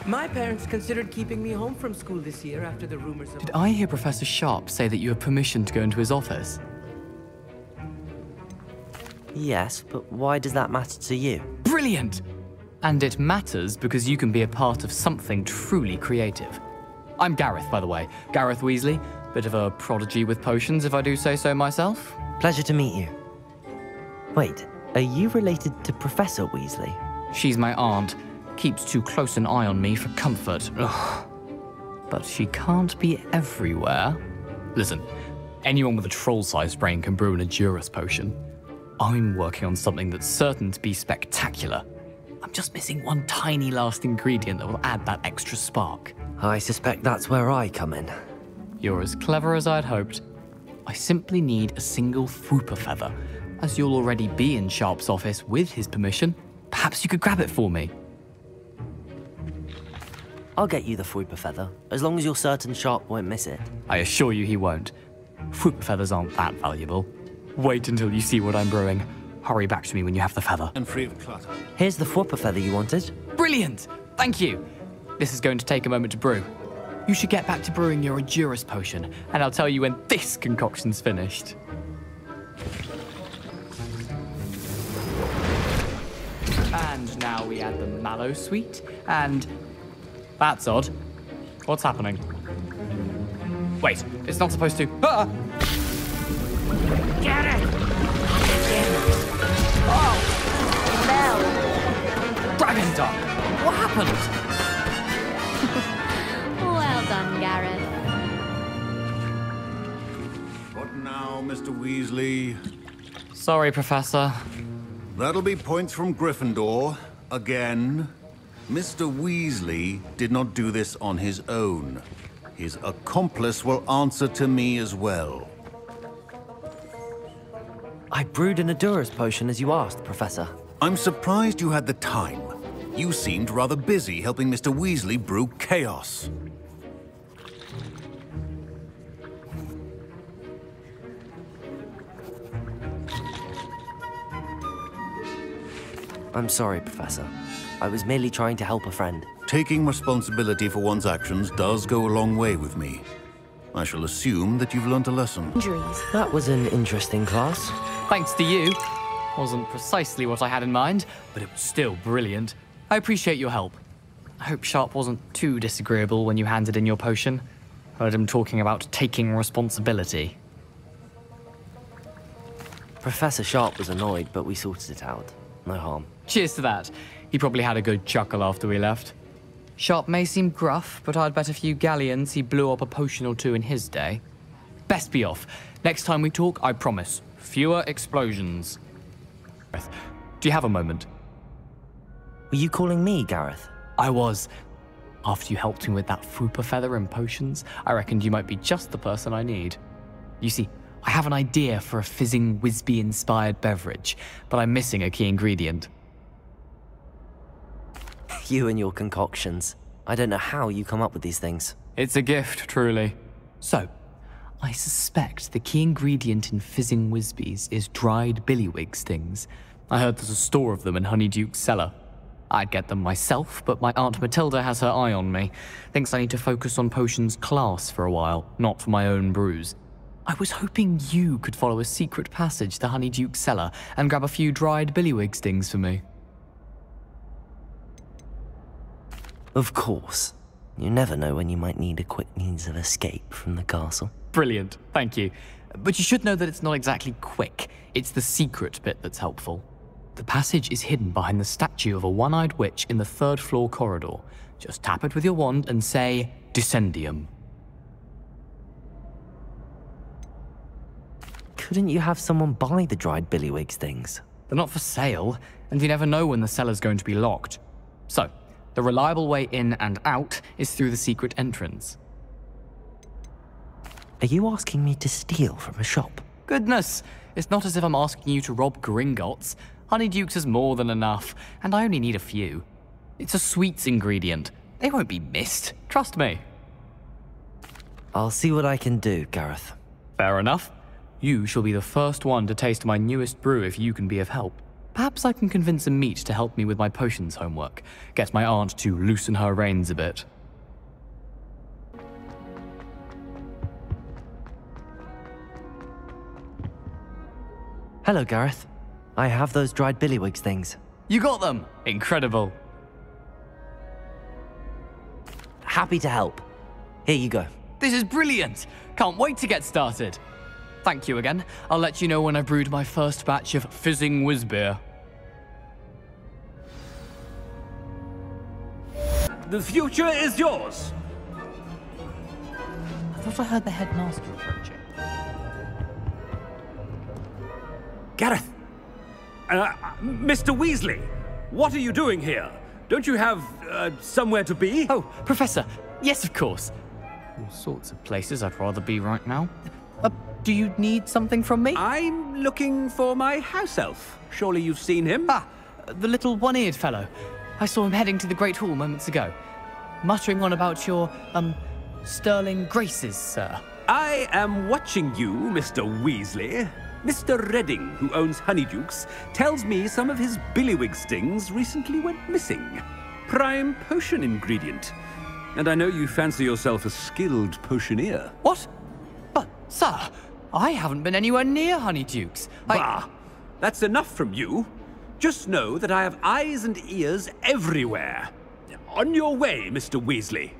My parents considered keeping me home from school this year after the rumors of... Did I hear Professor Sharp say that you have permission to go into his office? Yes, but why does that matter to you? Brilliant! And it matters because you can be a part of something truly creative. I'm Garreth, by the way. Garreth Weasley. Bit of a prodigy with potions, if I do say so myself. Pleasure to meet you. Wait, are you related to Professor Weasley? She's my aunt. Keeps too close an eye on me for comfort. Ugh. But she can't be everywhere. Listen, anyone with a troll-sized brain can brew an Edurus potion. I'm working on something that's certain to be spectacular. I'm just missing one tiny last ingredient that will add that extra spark. I suspect that's where I come in. You're as clever as I'd hoped. I simply need a single Fwooper feather. As you'll already be in Sharp's office with his permission, perhaps you could grab it for me. I'll get you the Fwooper feather, as long as you're certain Sharp won't miss it. I assure you he won't. Fwooper feathers aren't that valuable. Wait until you see what I'm brewing. Hurry back to me when you have the feather. And free of clutter. Here's the Fwooper feather you wanted. Brilliant! Thank you! This is going to take a moment to brew. You should get back to brewing your Edurus potion, and I'll tell you when this concoction's finished. And now we add the mallow sweet, and... That's odd. What's happening? Wait, it's not supposed to... Ah! Get it! Oh! Bell! Dragon Duck! What happened? Well done, Garreth. What now, Mr. Weasley? Sorry, Professor. That'll be points from Gryffindor. Again. Mr. Weasley did not do this on his own. His accomplice will answer to me as well. I brewed an Edurus potion as you asked, Professor. I'm surprised you had the time. You seemed rather busy helping Mr. Weasley brew chaos. I'm sorry, Professor. I was merely trying to help a friend. Taking responsibility for one's actions does go a long way with me. I shall assume that you've learnt a lesson. Injuries. That was an interesting class. Thanks to you. Wasn't precisely what I had in mind, but it was still brilliant. I appreciate your help. I hope Sharp wasn't too disagreeable when you handed in your potion. Heard him talking about taking responsibility. Professor Sharp was annoyed, but we sorted it out. No harm. Cheers to that. He probably had a good chuckle after we left. Sharp may seem gruff, but I'd bet a few galleons he blew up a potion or two in his day. Best be off. Next time we talk, I promise, fewer explosions. Do you have a moment? Were you calling me, Garreth? I was. After you helped me with that Fwooper feather and potions, I reckoned you might be just the person I need. You see, I have an idea for a fizzing Whizbee-inspired beverage, but I'm missing a key ingredient. You and your concoctions. I don't know how you come up with these things. It's a gift, truly. So, I suspect the key ingredient in fizzing Whizbees is dried billywig stings. I heard there's a store of them in Honeyduke's cellar. I'd get them myself, but my Aunt Matilda has her eye on me. Thinks I need to focus on potions class for a while, not for my own brews. I was hoping you could follow a secret passage to Honeyduke's cellar and grab a few dried billywig stings for me. Of course. You never know when you might need a quick means of escape from the castle. Brilliant, thank you. But you should know that it's not exactly quick. It's the secret bit that's helpful. The passage is hidden behind the statue of a one-eyed witch in the third-floor corridor. Just tap it with your wand and say, Descendium. Couldn't you have someone buy the dried billywig stings? They're not for sale, and you never know when the cellar's going to be locked. So, the reliable way in and out is through the secret entrance. Are you asking me to steal from a shop? Goodness, it's not as if I'm asking you to rob Gringotts. Honeyduke's is more than enough, and I only need a few. It's a sweets ingredient. They won't be missed, trust me. I'll see what I can do, Garreth. Fair enough. You shall be the first one to taste my newest brew if you can be of help. Perhaps I can convince a meat to help me with my potions homework. Get my aunt to loosen her reins a bit. Hello, Garreth. I have those dried billywigs things. You got them! Incredible. Happy to help. Here you go. This is brilliant! Can't wait to get started. Thank you again. I'll let you know when I've brewed my first batch of fizzing whizbeer. The future is yours. I thought I heard the headmaster approaching. Garreth! Mr. Weasley! What are you doing here? Don't you have, somewhere to be? Oh, Professor! Yes, of course. All sorts of places I'd rather be right now. Do you need something from me? I'm looking for my house elf. Surely you've seen him? Ah, the little one-eared fellow. I saw him heading to the Great Hall moments ago. Muttering on about your, sterling graces, sir. I am watching you, Mr. Weasley. Mr. Redding, who owns Honeydukes, tells me some of his billywig stings recently went missing. Prime potion ingredient. And I know you fancy yourself a skilled potioneer. What? But, sir, I haven't been anywhere near Honeydukes. Bah! That's enough from you. Just know that I have eyes and ears everywhere. On your way, Mr. Weasley.